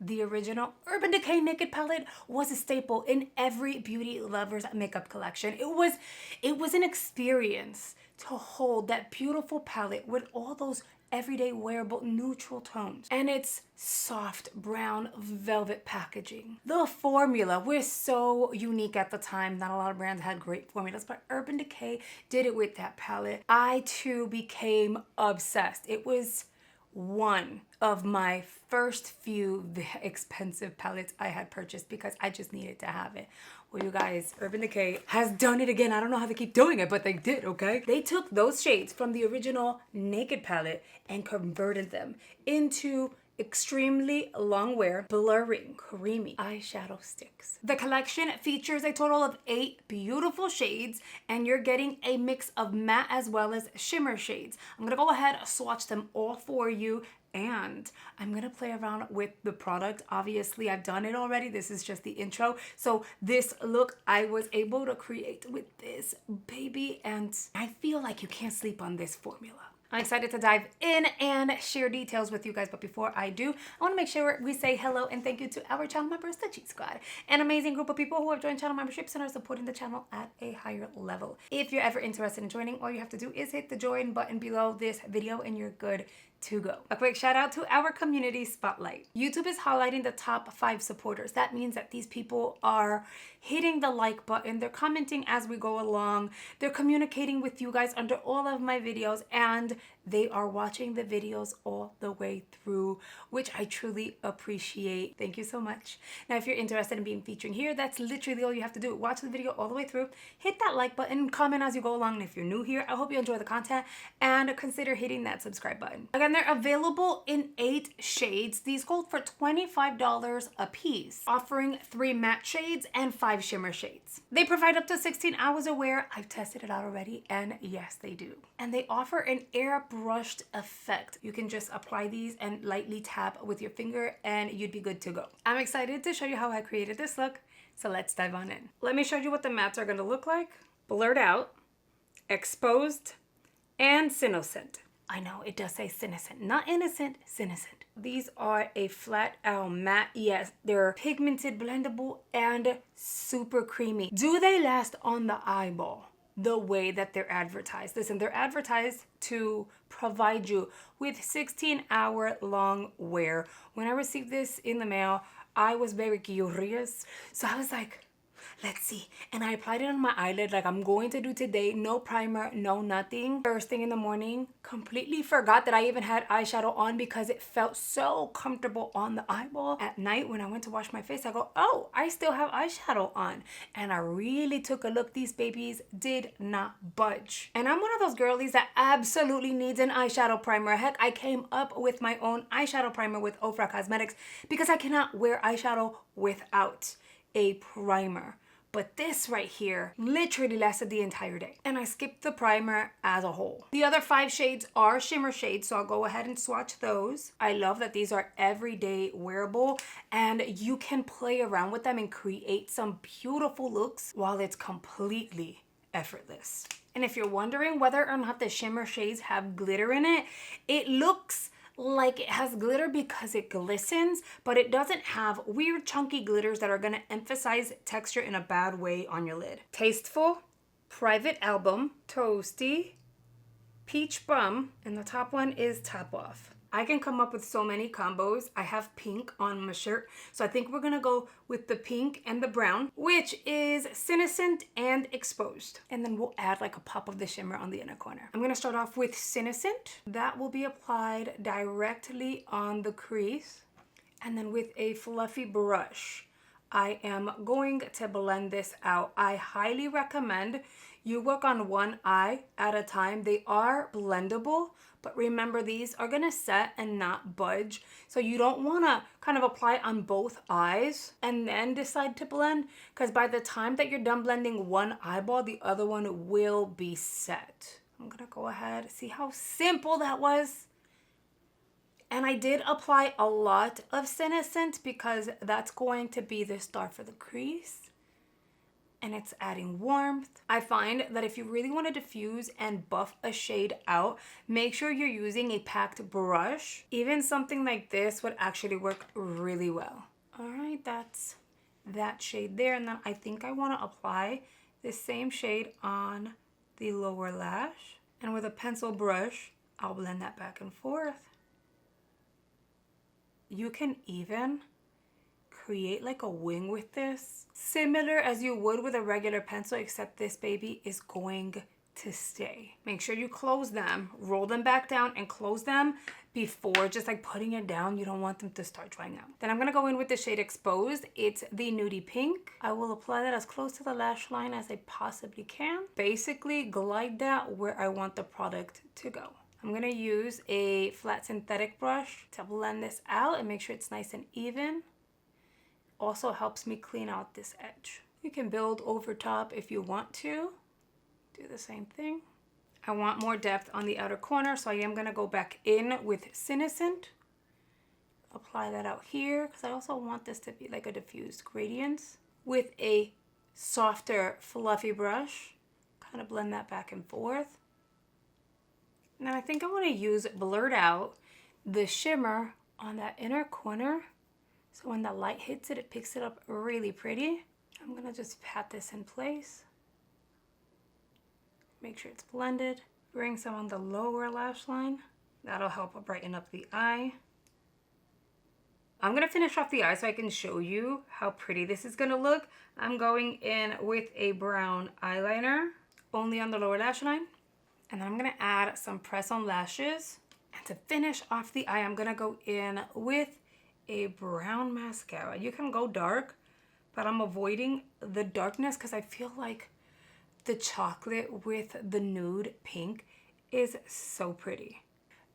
the original Urban Decay Naked palette was a staple in every beauty lover's makeup collection. It was an experience to hold that beautiful palette with all those everyday wearable neutral tones and its soft brown velvet packaging. The formula was so unique at the time. Not a lot of brands had great formulas, but Urban Decay did it with that palette. I too became obsessed. It was one of my first few expensive palettes I had purchased because I just needed to have it. Well, you guys, Urban Decay has done it again. I don't know how they keep doing it, but they did, okay? They took those shades from the original Naked palette and converted them into extremely long wear, blurring, creamy eyeshadow sticks. The collection features a total of 8 beautiful shades, and you're getting a mix of matte as well as shimmer shades. I'm gonna go ahead and swatch them all for you, and I'm gonna play around with the product. Obviously, I've done it already. This is just the intro. So this look I was able to create with this baby, and I feel like you can't sleep on this formula. I'm excited to dive in and share details with you guys, but before I do, I want to make sure we say hello and thank you to our channel members, the G Squad, an amazing group of people who have joined channel memberships and are supporting the channel at a higher level. If you're ever interested in joining, all you have to do is hit the join button below this video and you're good to go. A quick shout out to our community spotlight. YouTube is highlighting the top 5 supporters. That means that these people are hitting the like button, they're commenting as we go along, they're communicating with you guys under all of my videos, and they are watching the videos all the way through, which I truly appreciate. Thank you so much. Now, if you're interested in being featured here, that's literally all you have to do. Watch the video all the way through, hit that like button, comment as you go along, and if you're new here, I hope you enjoy the content and consider hitting that subscribe button. Again, they're available in 8 shades. These go for $25 a piece, offering 3 matte shades and 5 shimmer shades. They provide up to 16 hours of wear. I've tested it out already, and yes, they do. And they offer an airbrushed effect. You can just apply these and lightly tap with your finger and you'd be good to go. I'm excited to show you how I created this look, so let's dive on in. Let me show you what the mattes are gonna look like. Blurred out, exposed, and Innocent. I know it does say Innocent, not innocent, Innocent. These are a flat out matte. Yes, they're pigmented, blendable, and super creamy. Do they last on the eyeball the way that they're advertised? Listen, they're advertised to provide you with 16-hour long wear. When I received this in the mail, I was very curious. So I was like, let's see. And I applied it on my eyelid like I'm going to do today. No primer, no nothing. First thing in the morning, completely forgot that I even had eyeshadow on because it felt so comfortable on the eyeball. At night, when I went to wash my face, I go, oh, I still have eyeshadow on. And I really took a look. These babies did not budge. And I'm one of those girlies that absolutely needs an eyeshadow primer. Heck, I came up with my own eyeshadow primer with Gerard Cosmetics because I cannot wear eyeshadow without a primer. But this right here literally lasted the entire day. And I skipped the primer as a whole. The other 5 shades are shimmer shades, so I'll go ahead and swatch those. I love that these are everyday wearable and you can play around with them and create some beautiful looks while it's completely effortless. And if you're wondering whether or not the shimmer shades have glitter in it, it looks like it has glitter because it glistens, but it doesn't have weird chunky glitters that are going to emphasize texture in a bad way on your lid. Tasteful, Private Album, Toasty, Peach Bum, and the top one is Top Off. I can come up with so many combos. I have pink on my shirt, so I think we're gonna go with the pink and the brown, which is Innocent and Exposed. And then we'll add like a pop of the shimmer on the inner corner. I'm gonna start off with Innocent. That will be applied directly on the crease. And then with a fluffy brush, I am going to blend this out. I highly recommend you work on one eye at a time. They are blendable, but remember these are gonna set and not budge. So you don't wanna kind of apply on both eyes and then decide to blend, because by the time that you're done blending one eyeball, the other one will be set. I'm gonna go ahead, see how simple that was? And I did apply a lot of Innocent because that's going to be the start for the crease. and it's adding warmth. I find that if you really want to diffuse and buff a shade out, make sure you're using a packed brush. Even something like this would actually work really well. All right, that's that shade there. And then I think I want to apply the same shade on the lower lash. And with a pencil brush, I'll blend that back and forth. You can even create like a wing with this, similar as you would with a regular pencil, except this baby is going to stay. Make sure you close them, roll them back down and close them before just like putting it down. You don't want them to start drying out. Then I'm gonna go in with the shade Exposed. It's the nudie pink. I will apply that as close to the lash line as I possibly can. Basically glide that where I want the product to go. I'm gonna use a flat synthetic brush to blend this out and make sure it's nice and even. Also helps me clean out this edge. You can build over top if you want to. Do the same thing. I want more depth on the outer corner, so I am gonna go back in with Senescent. Apply that out here, because I also want this to be like a diffused gradient. With a softer, fluffy brush, kind of blend that back and forth. Now I think I wanna use Blurred Out, the shimmer on that inner corner. So when the light hits it, it picks it up really pretty. I'm gonna just pat this in place. Make sure it's blended. Bring some on the lower lash line. That'll help brighten up the eye. I'm gonna finish off the eye so I can show you how pretty this is gonna look. I'm going in with a brown eyeliner, only on the lower lash line. And then I'm gonna add some press-on lashes. And to finish off the eye, I'm gonna go in with a brown mascara. You can go dark, but I'm avoiding the darkness because I feel like the chocolate with the nude pink is so pretty.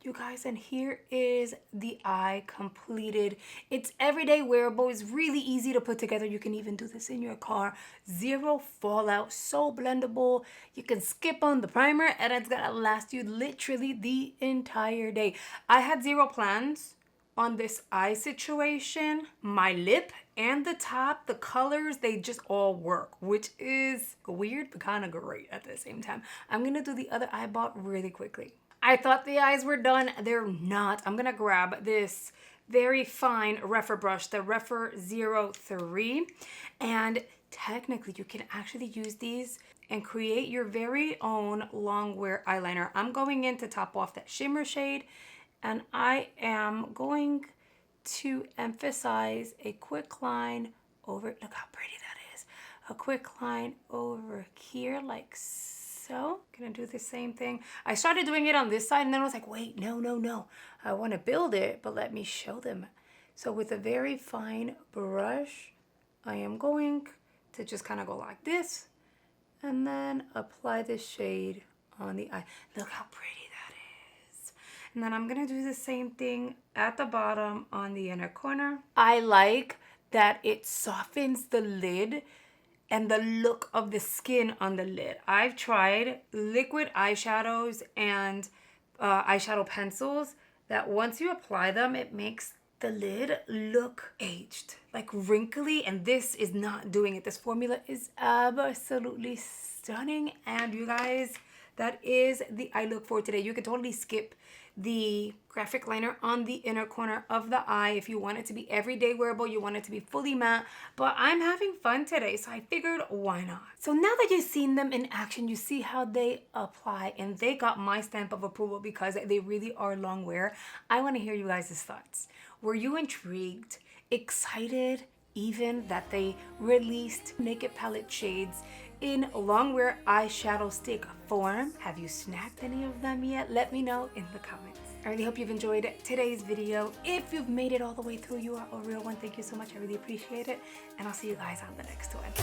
You guys, and here is the eye completed. It's everyday wearable. It's really easy to put together. You can even do this in your car. Zero fallout, so blendable. You can skip on the primer and it's gonna last you literally the entire day. I had zero plans on this eye situation. My lip and the top, the colors, they just all work, which is weird but kind of great at the same time. I'm gonna do the other eyeball really quickly. I thought the eyes were done. They're not. I'm gonna grab this very fine Rephr brush, the Rephr 03, and technically you can actually use these and create your very own long wear eyeliner. I'm going in to top off that shimmer shade, and I am going to emphasize a quick line over, look how pretty that is. A quick line over here like so. Gonna do the same thing. I started doing it on this side and then I was like, wait, no. I wanna build it, but let me show them. So with a very fine brush, I am going to just kind of go like this and then apply the shade on the eye. Look how pretty that is. And then I'm gonna do the same thing at the bottom on the inner corner. I like that it softens the lid and the look of the skin on the lid. I've tried liquid eyeshadows and eyeshadow pencils that once you apply them, it makes the lid look aged, like wrinkly, and this is not doing it. This formula is absolutely stunning, and you guys, that is the eye look for today. You can totally skip the graphic liner on the inner corner of the eye if you want it to be everyday wearable, you want it to be fully matte, but I'm having fun today, so I figured why not. So now that you've seen them in action, you see how they apply, and they got my stamp of approval because they really are long wear. I want to hear you guys' thoughts. Were you intrigued, excited, even that they released Naked palette shades in long wear eyeshadow stick form? Have you snagged any of them yet? Let me know in the comments. I really hope you've enjoyed today's video. If you've made it all the way through, you are a real one. Thank you so much. I really appreciate it. And I'll see you guys on the next one.